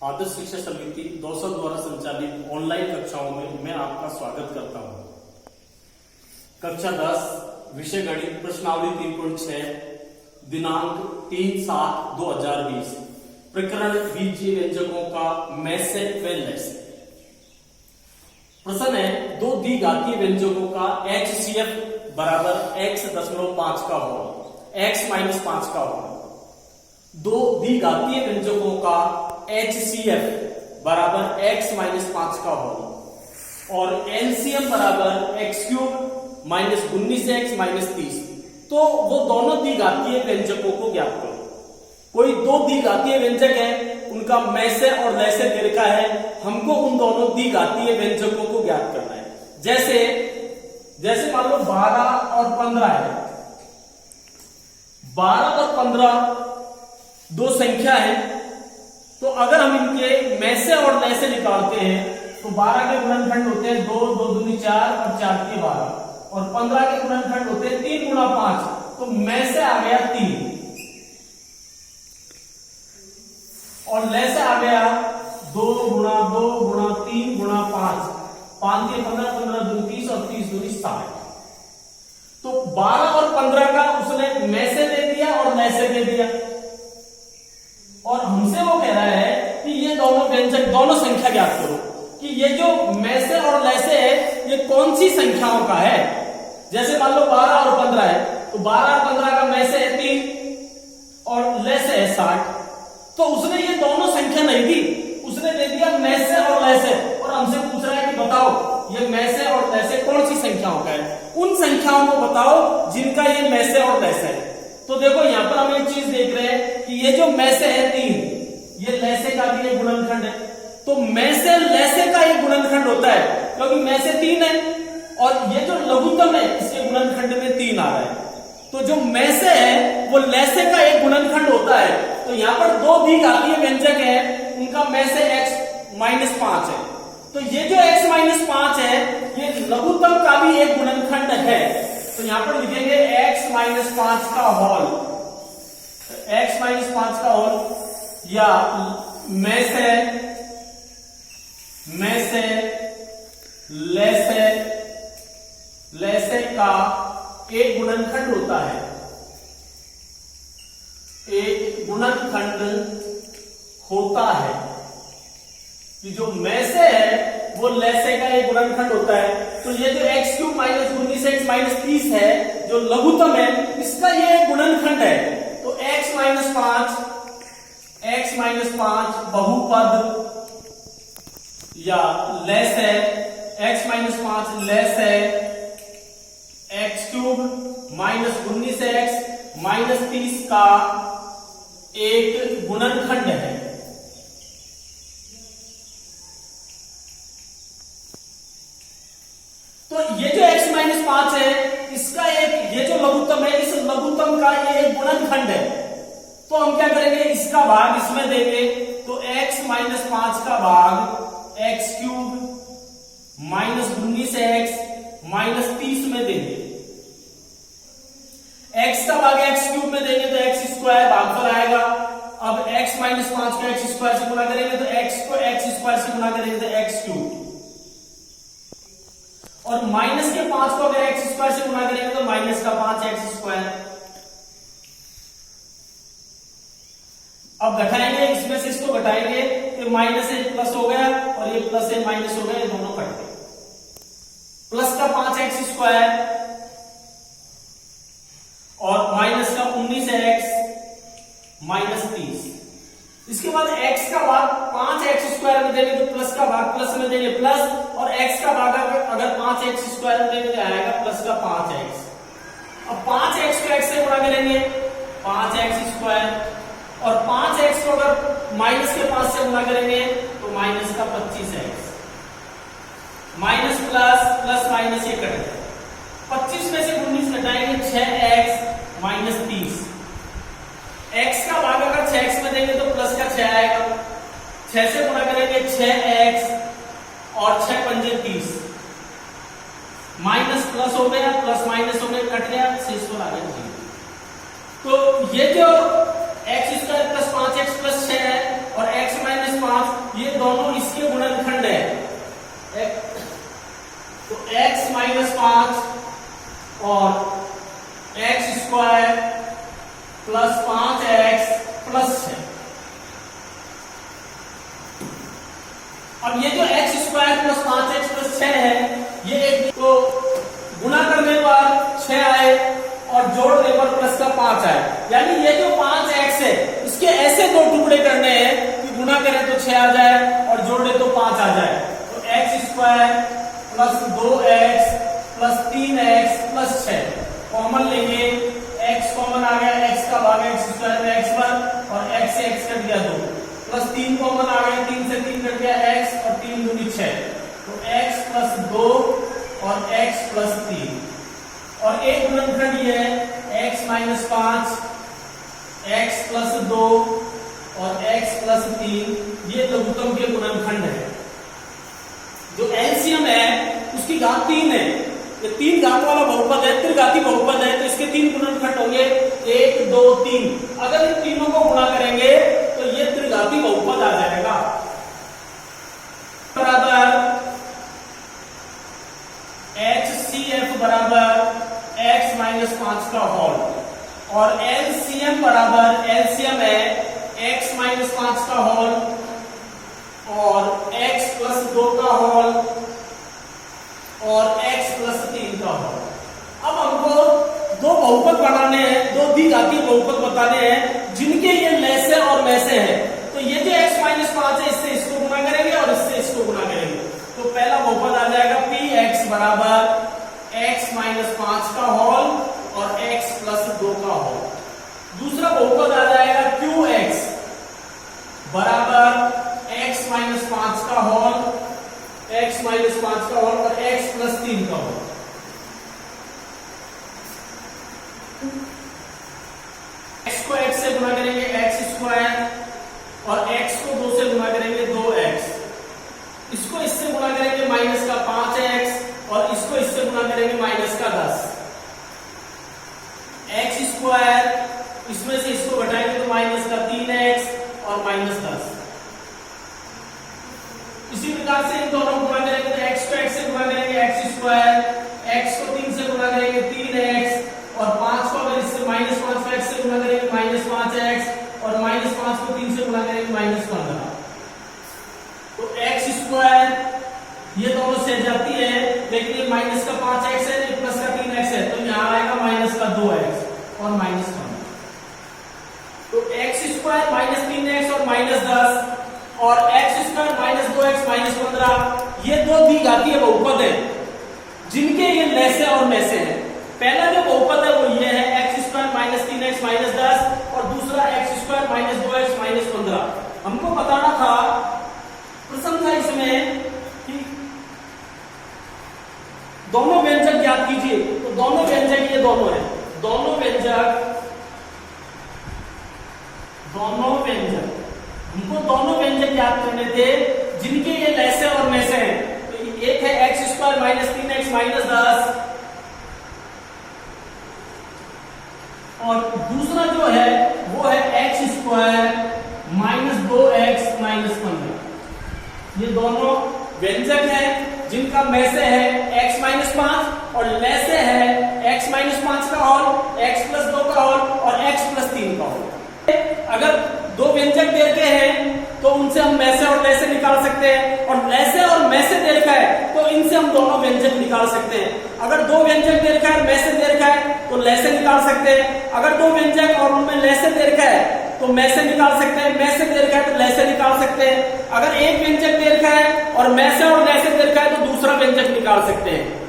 आदर्श शिक्षा समिति दौसा द्वारा संचालित ऑनलाइन कक्षाओं में मैं आपका स्वागत करता हूं। कक्षा 10 विषय गणित प्रश्नावली 3.6 दिनांक 3/7/2020 प्रकरण बीजीय व्यंजकों का मैसे व लैसे। प्रश्न है दो द्विघातीय व्यंजकों का HCF बराबर x.5 का होल x-5 का होल। दो द्विघातीय व्यंजकों का HCF बराबर x-5 का होल और LCM बराबर x³ माइनस 19x माइनस 30। तो वो दोनों द्विघातीय व्यंजकों को ज्ञात करो। कोई दो द्विघातीय व्यंजक है, उनका मैसे और लैसे दे रखा है, हमको उन दोनों द्विघातीय व्यंजकों को ज्ञात करना है। जैसे मान लो 12 और 15 है। 12 और 15 दो संख्या है, तो अगर हम इनके मैसे और लैसे निकालते हैं तो 12 के गुणनखंड होते हैं 2, 2 दूनी 4 और 4 के 12 और 15 के गुणनखंड होते हैं 3 गुणा 5, तो मैसे आ गया 3 और लैसे आ गया 2 गुणा 2 गुणा 3 गुणा 5, 5 के 15, 15 दूनी 30 और 30 दूनी 60। तो 12 और 15 का उसने मैसे दे दिया और लैसे दे दिया और हमसे वो कह रहा है कि ये दोनों व्यंजक दोनों संख्या ज्ञात करो कि ये जो मैसे और लैसे है ये कौन सी संख्याओं का है। जैसे मान लो 12 और 15 है, तो 12 और 15 का मैसे है 3 और लैसे है 60। तो उसने ये दोनों संख्या नहीं दी, उसने दे दिया मैसे और लैसे और हमसे पूछ रहा है कि बताओ ये मैसे और लैसे कौन सी संख्याओं का है। उन संख्याओं को बताओ जिनका ये मैसे और लैसे है। तो देखो यहां पर हम एक चीज देख रहे हैं कि ये जो मैसे है 3, ये लैसे का भी एक गुणनखंड है। तो मैसे लैसे का एक गुणनखंड होता है क्योंकि मैसे 3 है और ये जो लघुत्तम है इसके गुणनखंड में 3 आ रहा है। तो जो मैसे है वो लैसे का एक गुणनखंड होता है। तो यहां पर दो द्विघातीय व्यंजक है, उनका मैसे x-5 है। तो ये जो x-5 है ये लघुत्तम का भी एक गुणनखंड है। तो यहां पर लिखेंगे x-5 का होल, x-5 का होल या मैसे लैसे का एक गुणनखंड होता है, एक गुणनखंड होता है कि जो मैसे है वो लैसे का एक गुणनखंड होता है। तो ये जो x³ माइनस 19x माइनस 30 है जो लघुत्तम है इसका ये एक गुणनखंड है। तो x-5 बहुपद या लैसे x-5 लैसे x³ minus 19x minus 30 का एक गुणनखंड है। तो ये जो x-5 है इसका एक ये जो लघुत्तम है इस लघुत्तम का ये एक गुणनखंड है। तो हम क्या करेंगे, इसका भाग इसमें देंगे। तो x-5 का भाग x³ माइनस 19x माइनस 30 में देंगे। x का भाग x³ में देंगे तो x² भागफल आएगा। अब x-5 को x² से गुणा करेंगे तो x को x² से गुणा करेंगे तो x³ और माइनस के 5 को अगर x² से गुणा करेंगे तो माइनस का 5x²। अब घटाएंगे, इसमें से इसको घटाएंगे तो माइनस से प्लस हो गया और ये प्लस से माइनस हो गया, ये दोनों कट गए। प्लस का 5x² और माइनस का 19x माइनस 30। इसके बाद x का भाग 5x² में देंगे तो प्लस का भाग प्लस में देंगे प्लस और x का भाग अगर 5x² में देंगे तो आएगा प्लस का 5x। अब 5x को x से गुणा करेंगे 5x² और 5x को अगर माइनस के 5 से गुणा करेंगे तो माइनस का 25x। Minus plus plus minus ये कट गया। 25 में से 19 घटाएंगे 6x माइनस 30। x का भाग अगर 6x में देंगे तो प्लस का 6 आएगा। 6 से गुणा करेंगे 6x और 6 पंजे 30। माइनस प्लस हो गया, प्लस माइनस हो गया, कट गया, शेष आ गया 0। तो ये जो x² plus 5x plus x minus 5 और x square plus 5x plus 6। अब ये जो x square plus 5x plus 6 है, ये एक तो गुणा करने पर 6 आए और जोड़ने पर प्लस का 5 आए, यानी ये जो 5x है इसके ऐसे दो टुकड़े करने हैं कि गुणा करें तो 6 आ जाए और जोड़े तो 5 आ जाए। तो x square plus 2x plus 3x plus 6 common लेंगे, x कॉमन आ गया, x का भाग x स्क्वायर में x1 और x से x कट गया 2, प्लस 3 कॉमन आ गया, 3 से 3 कट गया x और 3 दूनी 6, तो x प्लस 2 और x प्लस 3 और एक गुणनखंड ये है x माइनस 5 x प्लस 2 और x प्लस 3, ये लघुत्तम के गुणनखंड है। जो एलसीएम है उसकी घात 3 है, ये 3 घात वाला बहुपद है, त्रिघाती बहुपद है, तो इसके 3 गुणनखंड होंगे 1 2 3। अगर इन तीनों को गुणा करेंगे तो ये त्रिघाती बहुपद आ जाएगा। बराबर HCF बराबर x माइनस 5 का होल और एलसीएम बराबर, एलसीएम है x माइनस 5 का होल और x प्लस 2 का होल और x प्लस 3 का होल। अब हमको दो बहुपद बनाने हैं, दो द्विघातीय बहुपद बताने हैं जिनके ये लैसे और मैसे हैं। तो ये जो x माइनस 5 है इससे इसको गुणा करेंगे और इससे इसको गुणा करेंगे, तो पहला बहुपद आ जाएगा px बराबर x माइनस 5 का होल और x प्लस 2 का होल। दूसरा बहुपद आ जाएगा qx बराबर x माइनस 5 का होल, x माइनस 5 का होल और x प्लस 3 का होल। x को x से गुणा करेंगे x स्क्वायर और x को 2 से गुणा करेंगे 2x, इसको इससे गुणा करेंगे माइनस का 5x और इसको इससे गुणा करेंगे माइनस का 10। x स्क्वायर इसमें से इसको घटाएंगे तो माइनस का 3x और माइनस 10। इसी प्रकार से इन दोनों को गुणा करेंगे तो x को x से गुणा करेंगे x स्क्वायर, x को 3 से गुणा करेंगे 3x और 5 को अगर इससे माइनस 5 को x से गुणा करेंगे माइनस 5x और माइनस 5 को 3 से गुणा करेंगे माइनस 15। तो x स्क्वायर ये दोनों से जाती है, लेकिन ये माइनस का 5x है, ये प्लस का 3x है, तो यहाँ आएगा माइनस का 2x और माइनस 15। तो x स्क्वायर माइनस 3x और माइनस 10 और x square minus 2x minus 15, ये दो द्विघातीय बहुपद है जिनके ये लैसे और मैसे हैं। पहला जो बहुपद है वो ये है x square minus 3x minus 10 और दूसरा x square minus 2x minus 15। हमको बताना था, प्रश्न था इसमें कि दोनों व्यंजक ज्ञात कीजिए, तो दोनों व्यंजक ये दोनों है, दोनों व्यंजक हमको दोनों व्यंजक ज्ञात करने थे जिनके ये लैसे और मैसे हैं। तो एक है x square minus 3x minus 10 और दूसरा जो है वो है x square minus 2x minus 15। ये दोनों व्यंजक हैं जिनका मैसे है x माइनस 5 और लैसे है x माइनस 5 का होल, x प्लस 2 का होल और x प्लस 3 का होल। अगर दो व्यंजक दे रखे हैं तो उनसे हम मैसे और लैसे निकाल सकते हैं, और लैसे और मैसे दे रखा है तो इनसे हम दोनों व्यंजक निकाल सकते हैं। अगर दो व्यंजक दे रखा है मैसे दे रखा है तो लैसे निकाल सकते हैं, अगर दो व्यंजक और उनमें लैसे दे रखा है तो मैसे निकाल सकते हैं, मैसे दे रखा है तो लैसे निकाल सकते हैं। अगर एक व्यंजक दे रखा है और मैसे और लैसे दे रखा है तो दूसरा व्यंजक निकाल सकते हैं।